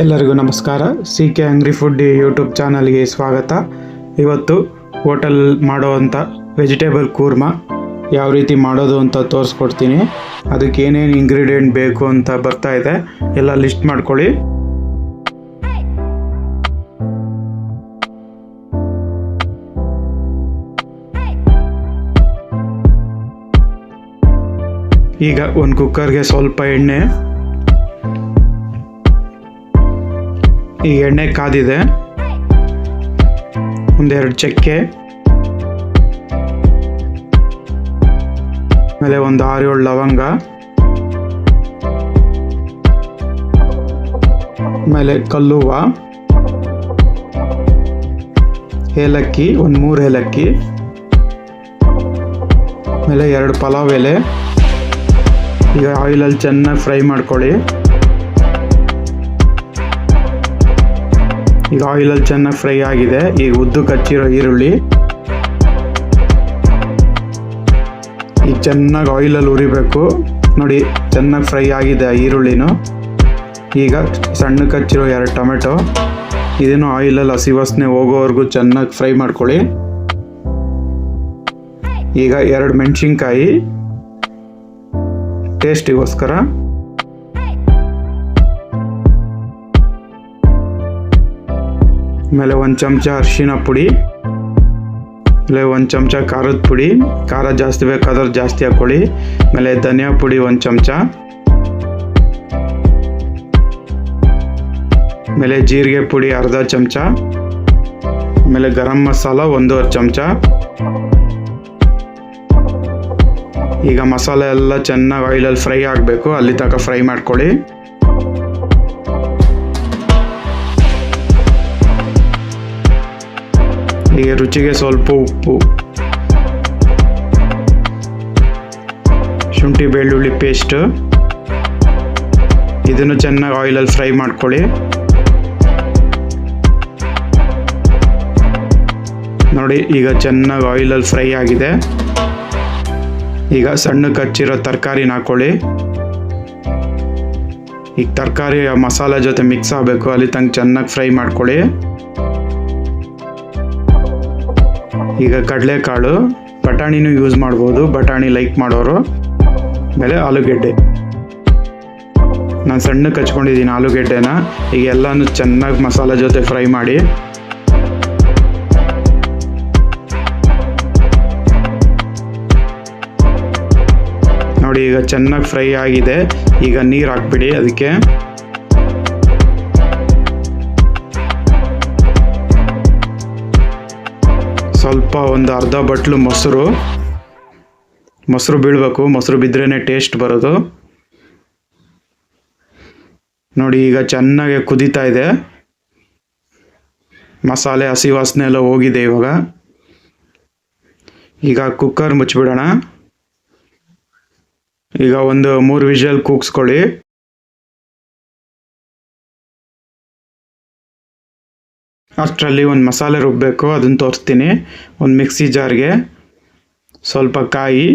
ಎಲ್ಲರಿಗೂ ನಮಸ್ಕಾರ. CK ಅಂಗ್ರಿ food YouTube ಚಾನಲ್ಗೆ ಸ್ವಾಗತ. ಇವತ್ತು ಹೋಟೆಲ್ ಮಾಡೋವಂಥ ವೆಜಿಟೇಬಲ್ ಕೂರ್ಮಾ ಯಾವ ರೀತಿ ಮಾಡೋದು ಅಂತ ತೋರಿಸ್ಕೊಡ್ತೀನಿ. ಅದಕ್ಕೆ ಏನೇನು ಇಂಗ್ರೀಡಿಯೆಂಟ್ ಬೇಕು ಅಂತ ಬರ್ತಾ ಇದೆ, ಎಲ್ಲ ಲಿಸ್ಟ್ ಮಾಡ್ಕೊಳ್ಳಿ. ಈಗ ಒಂದು ಕುಕ್ಕರ್ಗೆ ಸ್ವಲ್ಪ ಎಣ್ಣೆ, ಈ ಎಣ್ಣೆ ಕಾದಿದೆ. ಒಂದೆರಡು ಚಕ್ಕೆ, ಆಮೇಲೆ ಒಂದು 6-7 ಲವಂಗ, ಆಮೇಲೆ ಕಲ್ಲುವ, ಏಲಕ್ಕಿ, ಒಂದು 3 ಏಲಕ್ಕಿ, ಆಮೇಲೆ 2 ಪಲಾವ್ ಎಲೆ. ಈಗ ಆಯಿಲಲ್ಲಿ ಚೆನ್ನಾಗಿ ಫ್ರೈ ಮಾಡ್ಕೊಳ್ಳಿ. ಈಗ ಆಯಿಲಲ್ಲಿ ಚೆನ್ನಾಗಿ ಫ್ರೈ ಆಗಿದೆ. ಈಗ ಉದ್ದಕ್ಕೆ ಹಚ್ಚಿರೋ ಈರುಳ್ಳಿ ಈಗ ಚೆನ್ನಾಗಿ ಆಯಿಲಲ್ಲಿ ಉರಿಬೇಕು. ನೋಡಿ, ಚೆನ್ನಾಗಿ ಫ್ರೈ ಆಗಿದೆ ಈರುಳ್ಳಿನೂ. ಈಗ ಸಣ್ಣಕ್ಕೆ ಹಚ್ಚಿರೋ 2 ಟೊಮೆಟೊ, ಇದನ್ನು ಆಯಿಲಲ್ಲಿ ಹಸಿ ವಾಸನೆ ಹೋಗೋವರೆಗೂ ಚೆನ್ನಾಗಿ ಫ್ರೈ ಮಾಡ್ಕೊಳ್ಳಿ. ಈಗ 2 ಮೆಣಸಿನ್ಕಾಯಿ ಟೇಸ್ಟಿಗೋಸ್ಕರ, ಆಮೇಲೆ 1 ಚಮಚ ಅರಿಶಿನ ಪುಡಿ, ಆಮೇಲೆ 1 ಚಮಚ ಖಾರದ ಪುಡಿ. ಖಾರ ಜಾಸ್ತಿ ಬೇಕಾದ್ರೆ ಜಾಸ್ತಿ ಹಾಕ್ಕೊಳ್ಳಿ. ಆಮೇಲೆ ಧನಿಯಾ ಪುಡಿ 1 ಚಮಚ, ಆಮೇಲೆ ಜೀರಿಗೆ ಪುಡಿ ಅರ್ಧ ಚಮಚ, ಆಮೇಲೆ ಗರಂ ಮಸಾಲ 1.5 ಚಮಚ. ಈಗ ಮಸಾಲೆ ಎಲ್ಲ ಚೆನ್ನಾಗಿ ಆಯಿಲಲ್ಲಿ ಫ್ರೈ ಆಗಬೇಕು, ಅಲ್ಲಿ ತನಕ ಫ್ರೈ ಮಾಡ್ಕೊಳ್ಳಿ. ಈಗ ರುಚಿಗೆ ಸ್ವಲ್ಪ ಉಪ್ಪು, ಶುಂಠಿ ಬೆಳ್ಳುಳ್ಳಿ ಪೇಸ್ಟ್, ಇದನ್ನು ಚೆನ್ನಾಗಿ ಆಯಿಲಲ್ಲಿ ಫ್ರೈ ಮಾಡ್ಕೊಳ್ಳಿ. ನೋಡಿ, ಈಗ ಚೆನ್ನಾಗಿ ಆಯಿಲಲ್ಲಿ ಫ್ರೈ ಆಗಿದೆ. ಈಗ ಸಣ್ಣಕ್ಕೆ ಹಚ್ಚಿರೋ ತರಕಾರಿನ ಹಾಕ್ಕೊಳ್ಳಿ. ಈಗ ತರಕಾರಿ ಮಸಾಲೆ ಜೊತೆ ಮಿಕ್ಸ್ ಆಗಬೇಕು, ಅಲ್ಲಿ ತನಕ ಚೆನ್ನಾಗಿ ಫ್ರೈ ಮಾಡ್ಕೊಳ್ಳಿ. ಈಗ ಕಡಲೆಕಾಳು, ಬಟಾಣಿನೂ ಯೂಸ್ ಮಾಡ್ಬೋದು, ಬಟಾಣಿ ಲೈಕ್ ಮಾಡೋರು. ಆಮೇಲೆ ಆಲೂಗೆಡ್ಡೆ, ನಾನು ಸಣ್ಣಕ್ಕೆ ಹಚ್ಕೊಂಡಿದ್ದೀನಿ ಆಲೂಗೆಡ್ಡೆನ. ಈಗ ಎಲ್ಲನೂ ಚೆನ್ನಾಗಿ ಮಸಾಲೆ ಜೊತೆ ಫ್ರೈ ಮಾಡಿ. ನೋಡಿ, ಈಗ ಚೆನ್ನಾಗಿ ಫ್ರೈ ಆಗಿದೆ. ಈಗ ನೀರು ಹಾಕ್ಬಿಡಿ ಅದಕ್ಕೆ. ಸ್ವಲ್ಪ ಒಂದು ಅರ್ಧ ಬಟ್ಲು ಮೊಸರು ಬೀಳಬೇಕು. ಮೊಸರು ಬಿದ್ರೇ ಟೇಸ್ಟ್ ಬರೋದು. ನೋಡಿ, ಈಗ ಚೆನ್ನಾಗಿ ಕುದೀತಾ ಇದೆ. ಮಸಾಲೆ ಹಸಿ ವಾಸನೆ ಎಲ್ಲ ಹೋಗಿದೆ. ಈಗ ಕುಕ್ಕರ್ ಮುಚ್ಚಿಬಿಡೋಣ. ಈಗ ಒಂದು 3 ವಿಷಲ್ ಕೂಗಿಸ್ಕೊಳ್ಳಿ. ಅಷ್ಟರಲ್ಲಿ ಒಂದು ಮಸಾಲೆ ರುಬ್ಬಬೇಕು, ಅದನ್ನು ತೋರಿಸ್ತೀನಿ. ಒಂದು ಮಿಕ್ಸಿ ಜಾರ್ಗೆ ಸ್ವಲ್ಪ ಕಾಯಿ,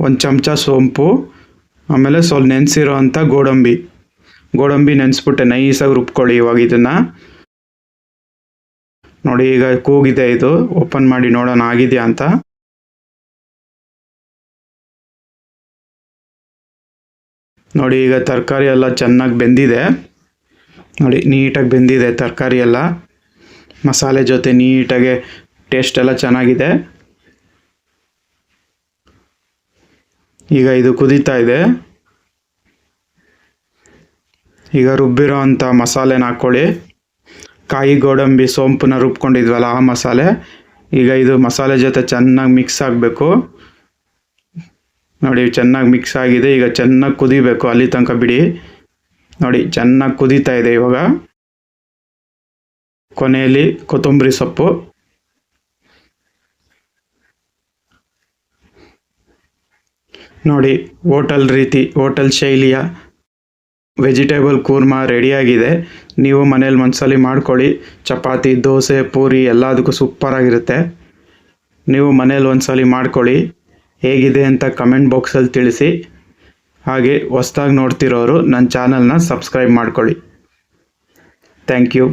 ಒಂದು ಚಮಚ ಸೋಂಪು, ಆಮೇಲೆ ಸ್ವಲ್ಪ ನೆನೆಸಿರೋ ಅಂಥ ಗೋಡಂಬಿ ನೆನೆಸ್ಬಿಟ್ಟೆ ನೈಸಾಗಿ ರುಬ್ಕೊಳ್ಳಿ. ಇವಾಗ ಇದನ್ನು ನೋಡಿ, ಈಗ ಕೂಗಿದೆ. ಇದು ಓಪನ್ ಮಾಡಿ ನೋಡೋಣ ಆಗಿದೆಯಾ ಅಂತ. ನೋಡಿ, ಈಗ ತರಕಾರಿ ಎಲ್ಲ ಚೆನ್ನಾಗಿ ಬೆಂದಿದೆ. ನೋಡಿ, ನೀಟಾಗಿ ಬೆಂದಿದೆ ತರಕಾರಿ ಎಲ್ಲ, ಮಸಾಲೆ ಜೊತೆ ನೀಟಾಗಿ ಟೇಸ್ಟ್ ಎಲ್ಲ ಚೆನ್ನಾಗಿದೆ. ಈಗ ಇದು ಕುದೀತಾ ಇದೆ. ಈಗ ರುಬ್ಬಿರೋ ಅಂಥ ಮಸಾಲೆನ ಹಾಕ್ಕೊಳ್ಳಿ. ಕಾಯಿ, ಗೋಡಂಬಿ, ಸೋಂಪನ್ನ ರುಬ್ಕೊಂಡಿದ್ವಲ್ಲ ಆ ಮಸಾಲೆ. ಈಗ ಇದು ಮಸಾಲೆ ಜೊತೆ ಚೆನ್ನಾಗಿ ಮಿಕ್ಸ್ ಆಗಬೇಕು. ನೋಡಿ, ಚೆನ್ನಾಗಿ ಮಿಕ್ಸ್ ಆಗಿದೆ. ಈಗ ಚೆನ್ನಾಗಿ ಕುದಿಬೇಕು, ಅಲ್ಲಿ ತನಕ ಬಿಡಿ. ನೋಡಿ, ಚೆನ್ನಾಗಿ ಕುದೀತಾ ಇದೆ. ಇವಾಗ ಕೊನೆಯಲ್ಲಿ ಕೊತ್ತಂಬರಿ ಸೊಪ್ಪು, ನೋಡಿ ಹೋಟೆಲ್ ಶೈಲಿಯ ವೆಜಿಟೇಬಲ್ ಕೂರ್ಮಾ ರೆಡಿಯಾಗಿದೆ. ನೀವು ಮನೇಲಿ ಒಂದ್ಸಲಿ ಮಾಡ್ಕೊಳ್ಳಿ. ಚಪಾತಿ, ದೋಸೆ, ಪೂರಿ ಎಲ್ಲದಕ್ಕೂ ಸೂಪರಾಗಿರುತ್ತೆ. ನೀವು ಮನೇಲಿ ಒಂದ್ಸಲಿ ಮಾಡ್ಕೊಳ್ಳಿ. ಹೇಗಿದೆ ಅಂತ ಕಮೆಂಟ್ ಬಾಕ್ಸಲ್ಲಿ ತಿಳಿಸಿ. ಹಾಗೆ ಹೊಸ್ದಾಗಿ ನೋಡ್ತಿರೋರು ನನ್ನ ಚಾನಲ್ನ ಸಬ್ಸ್ಕ್ರೈಬ್ ಮಾಡ್ಕೊಳ್ಳಿ. Thank you.